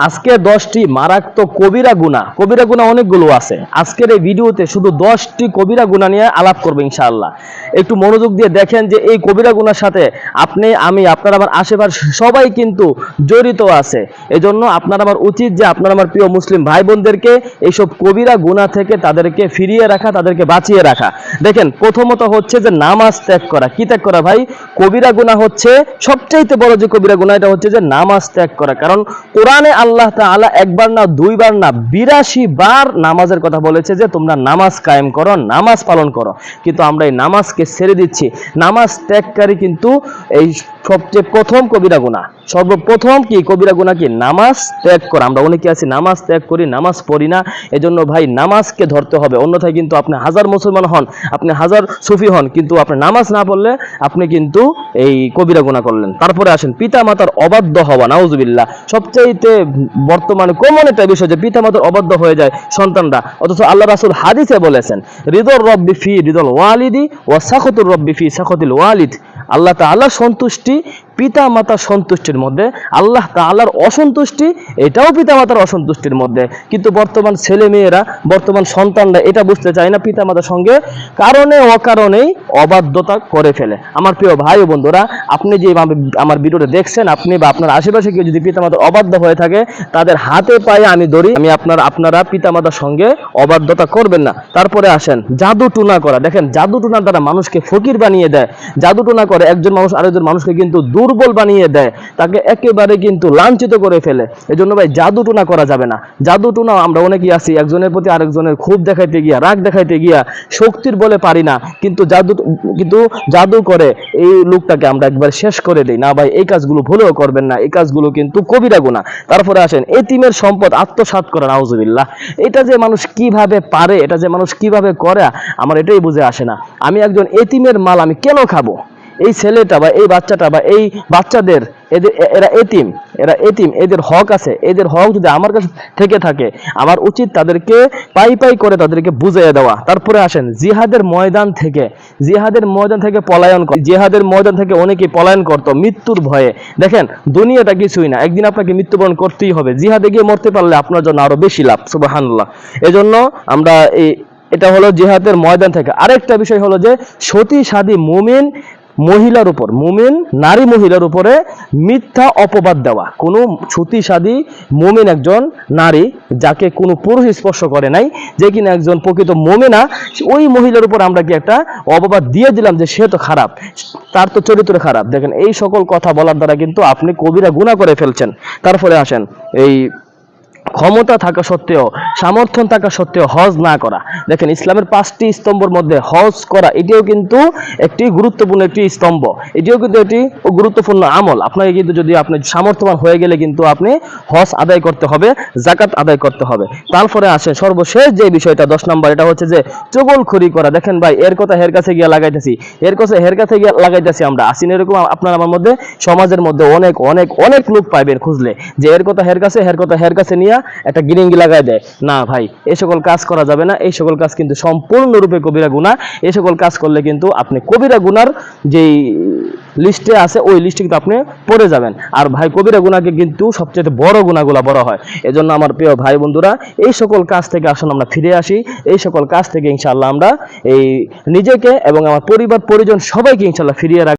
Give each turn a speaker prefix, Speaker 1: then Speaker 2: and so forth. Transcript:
Speaker 1: আজকে 10টি মারাত্মক কবিরা গুনাহ অনেকগুলো আছে। আজকের এই ভিডিওতে শুধু 10টি কবিরা গুনাহ নিয়ে আলাপ করব ইনশাআল্লাহ। একটু মনোযোগ দিয়ে দেখেন যে এই কবিরা গুনাহর সাথে আপনি, আমি, আপনার, আমার আশেপাশে সবাই কিন্তু জড়িত আছে। এজন্য আপনার আমার উচিত যে আপনার আমার প্রিয় মুসলিম ভাই বোনদেরকে এইসব কবিরা গুনাহ থেকে তাদেরকে ফিরিয়ে রাখা, তাদেরকে বাঁচিয়ে রাখা। দেখেন, প্রথমত হচ্ছে যে নামাজ ত্যাগ করা। কি ত্যাগ করা ভাই? কবিরা গুনাহ হচ্ছে সবচাইতে বড় যে কবিরা গুনাহ, এটা হচ্ছে যে নামাজ ত্যাগ করা। কারণ কোরআনে আল্লাহ তাআলা একবার না, দুইবার না, 82 বার নামাজের কথা বলেছে যে তোমরা নামাজ কায়েম করো, নামাজ পালন করো। কিন্তু আমরা এই নামাজকে ছেড়ে দিচ্ছি। নামাজ ত্যাগকারী কিন্তু এই সবচেয়ে প্রথম কবিরা গুনাহ। সর্বপ্রথম কি কবিরা গুনাহ? কি? নামাজ ত্যাগ করা। আমরা অনেকে আছি নামাজ ত্যাগ করি, নামাজ পড়ি না। এজন্য ভাই নামাজকে ধরতে হবে, অন্যথায় কিন্তু আপনি হাজার মুসলমান হন, আপনি হাজার সুফি হন, কিন্তু আপনি নামাজ না পড়লে আপনি কিন্তু এই কবিরা গুনাহ করলেন। তারপরে আসেন পিতা মাতার অবাধ্য হওয়া, নাউজুবিল্লাহ। সবচাইতে বর্তমানে কমন একটা বিষয় যে পিতা মাতার অবাধ্য হয়ে যায় সন্তানরা, অথচ আল্লাহ রাসূল হাদিসে বলেছেন রিদর রব্বি ফি রিদল ওয়ালিদি ওয়া সাখাতুর রব্বি ফি সাখাতিল ওয়ালিদ। আল্লাহ তাআলার সন্তুষ্টি পিতা মাতার সন্তুষ্টির মধ্যে, আল্লাহ তাআলার অসন্তুষ্টি এটাও পিতা মাতার অসন্তুষ্টির মধ্যে। কিন্তু বর্তমান ছেলে মেয়েরা, বর্তমান সন্তানরা এটা বুঝতে চায় না, পিতা মাতার সঙ্গে কারণে অকারণেই অবাধ্যতা করে ফেলে। আমার প্রিয় ভাই ও বন্ধুরা, আপনি যে আমার ভিডিওটা দেখছেন, আপনি বা আপনার আশেপাশে কেউ যদি পিতা মাতার অবাধ্য হয়ে থাকে, তাদের হাতে পায়ে আমি ধরি, আপনারা পিতা মাতার সঙ্গে অবাধ্যতা করবেন না। তারপরে আসেন জাদু টুনা করা। দেখেন, জাদু টুনার দ্বারা মানুষকে ফকির বানিয়ে দেয়। জাদু টুনা করে একজন মানুষ আরেকজন মানুষকে কিন্তু দুর্বল বানিয়ে দেয়, তাকে একেবারে কিন্তু লাঞ্ছিত করে ফেলে। এজন্য ভাই জাদু টুনা করা যাবে না। জাদু টুনা আমরা অনেকেই আছি, একজনের প্রতি আরেকজনের ক্ষোভ দেখাইতে গিয়া, রাগ দেখাইতে গিয়া শক্তির বলে পারি না, কিন্তু জাদু করে এই লোকটাকে আমরা একবার শেষ করে দিই না। ভাই এই কাজগুলো ভুলেও করবেন না, এই কাজগুলো কিন্তু কবিরা গুনাহ। তারপরে আসেন এতিমের সম্পদ আত্মসাৎ করা, নাউজুবিল্লাহ। এটা যে মানুষ কিভাবে পারে, এটা যে মানুষ কিভাবে করে, আমার এটাই বুঝে আসে না। আমি একজন এতিমের মাল আমি কেন খাবো? এই ছেলেটা বা এই বাচ্চাটা বা এই বাচ্চাদের, এরা এতিম, এদের হক আছে। এদের হক যদি আমার কাছে থেকে থাকে, আমার উচিত তাদেরকে পাই করে তাদেরকে বুঝিয়ে দেওয়া। তারপরে আসেন জিহাদের ময়দান থেকে পলায়ন করা। জিহাদের ময়দান থেকে অনেকে পলায়ন করতো মৃত্যুর ভয়ে। দেখেন, দুনিয়াটা কিছুই না, একদিন আপনাকে মৃত্যুবরণ করতেই হবে। জিহাদে গিয়ে মরতে পারলে আপনার জন্য আরো বেশি লাভ, সুবহানাল্লাহ। এজন্য আমরা এটা হলো জিহাদের ময়দান থেকে। আরেকটা বিষয় হলো যে সতী সাদী মুমিন নারী মহিলার উপরে মিথ্যা অপবাদ দেওয়া। কোনো সতী সাদী মুমিন একজন নারী, যাকে কোনো পুরুষ স্পর্শ করে নাই, যে কিনা একজন প্রকৃত মুমিনা, ওই মহিলার উপর আমরা কি একটা অপবাদ দিয়ে দিলাম যে সে তো খারাপ, তার তো চরিত্র খারাপ। দেখেন, এই সকল কথা বলার দ্বারা কিন্তু আপনি কবিরা গুনাহ করে ফেলছেন। তারপরে আসেন এই ক্ষমতা থাকা সত্ত্বেও, সামর্থ্য থাকা সত্ত্বেও হজ না করা। দেখেন, ইসলামের 5টি স্তম্ভের মধ্যে হজ করা এটিও কিন্তু একটি গুরুত্বপূর্ণ একটি স্তম্ভ, এটিও কিন্তু একটি গুরুত্বপূর্ণ আমল। আপনাকে কিন্তু যদি আপনি সামর্থ্যবান হয়ে গেলে কিন্তু আপনি হজ আদায় করতে হবে, যাকাত আদায় করতে হবে। তারপরে আসে সর্বশেষ যে বিষয়টা 10 নম্বর, এটা হচ্ছে যে চগলখড়ি করা। দেখেন ভাই, এর কথা হের কাছে গিয়ে লাগাইতেছি, এর কাছে হের কাছে গিয়ে লাগাইতেছি। আমরা আসিন এরকম আপনার আমার মধ্যে, সমাজের মধ্যে অনেক অনেক অনেক লোক পাইবেন খুঁজলে, যে এর কথা হের কাছে, হের কথা হের কাছে নিয়ে একটা গিরিঙ্গি লাগাই দেয়। না ভাই, এই সকল কাজ করা যাবে না। এই সকল কাজ কিন্তু সম্পূর্ণরূপে কবিরা গুনাহ। এই সকল কাজ করলে কিন্তু আপনি কবিরা গুনার যেই লিস্টে আছে, ওই লিস্টে কিন্তু আপনি পড়ে যাবেন। আর ভাই কবিরা গুনাহকে কিন্তু সবচেয়ে বড় গুনাহগুলো বড় হয়। এজন্য আমার প্রিয় ভাই বন্ধুরা, এই সকল কাজ থেকে আসুন আমরা ফিরে আসি। এই সকল কাজ থেকে ইনশাআল্লাহ আমরা এই নিজেকে এবং আমার পরিবার পরিজন সবাইকে ইনশাআল্লাহ ফিরিয়ে রাখবো।